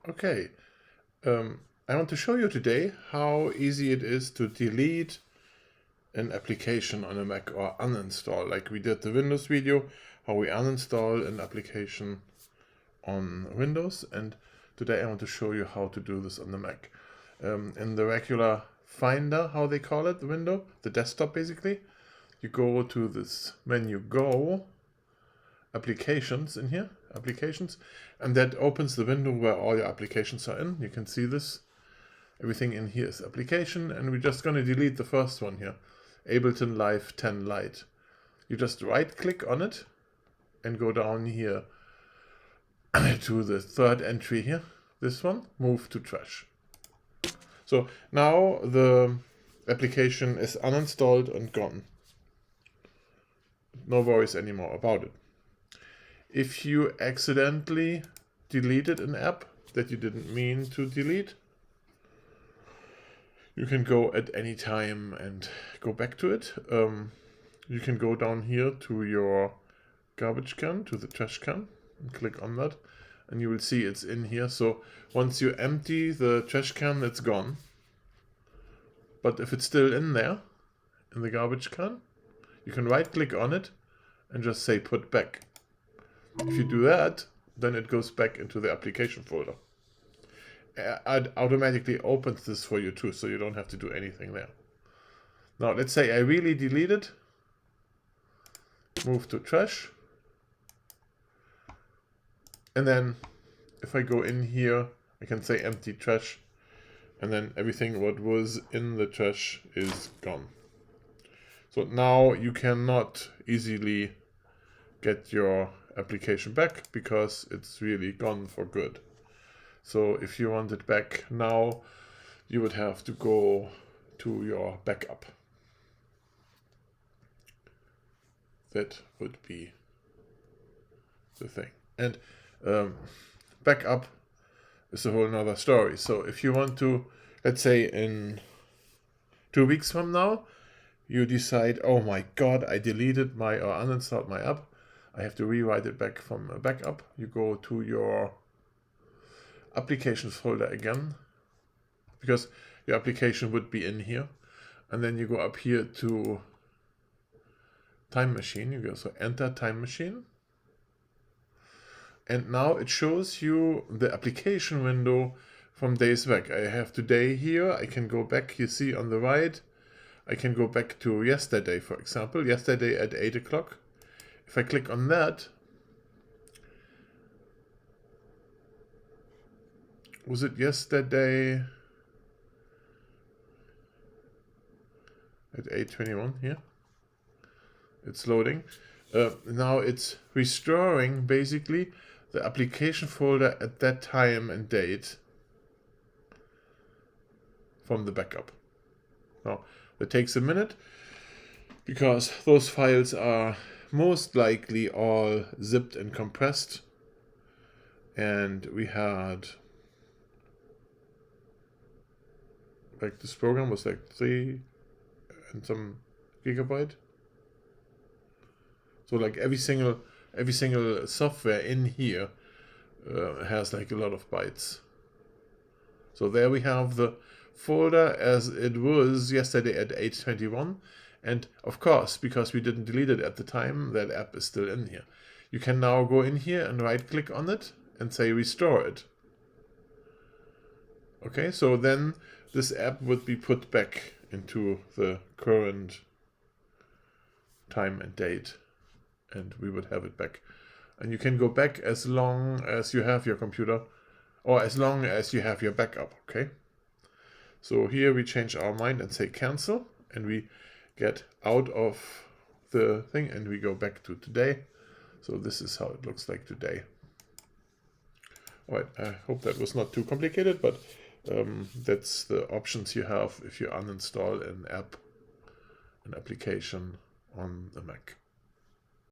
Okay, I want to show you today how easy it is to delete an application on a Mac or uninstall, like we did the Windows video, how we uninstall an application on Windows, and today I want to show you how to do this on the Mac. In the regular Finder, how they call it, the window, the desktop basically, you go to this menu Go, Applications in here, Applications, and that opens the window where all your applications are in. You can see this. Everything in here is application, and we're just going to delete the first one here, Ableton Live 10 Lite. You just right click on it and go down here to the third entry here, this one, move to trash. So now the application is uninstalled and gone. No worries anymore about it. If you accidentally deleted an app that you didn't mean to delete, you can go at any time and go back to it. You can go down here to your garbage can, to the trash can, and click on that, and you will see it's in here. So once you empty the trash can, it's gone. But if it's still in there, in the garbage can, you can right click on it and just say put back. If you do that, then it goes back into the application folder. It automatically opens this for you too, so you don't have to do anything there. Now let's say I really delete it, move to trash, and then if I go in here, I can say empty trash, and then everything what was in the trash is gone. So now you cannot easily get your application back because it's really gone for good. So if you want it back now, you would have to go to your backup. That would be the thing. And backup is a whole nother story. So if you want to, let's say in 2 weeks from now, you decide, oh my God, I deleted my or uninstalled my app. I have to rewrite it back from a backup. You go to your applications folder again, because your application would be in here. And then you go up here to Time Machine. You go, so enter Time Machine. And now it shows you the application window from days back. I have today here. I can go back, you see on the right. I can go back to yesterday, for example, yesterday at 8 o'clock. If I click on that, was it yesterday at 8:21 here? It's loading. Now it's restoring basically the application folder at that time and date from the backup. Now it takes a minute because those files are most likely all zipped and compressed, and we had, like, this program was like 3 and some gigabyte. So like every single software in here has like a lot of bytes. So there we have the folder as it was yesterday at 8:21. And of course, because we didn't delete it at the time, that app is still in here. You can now go in here and right click on it and say restore it. Okay, so then this app would be put back into the current time and date, and we would have it back. And you can go back as long as you have your computer, or as long as you have your backup, okay? So here we change our mind and say cancel, and we get out of the thing and we go back to today. So this is how it looks like today. All right, I hope that was not too complicated, but that's the options you have if you uninstall an app, an application on the Mac.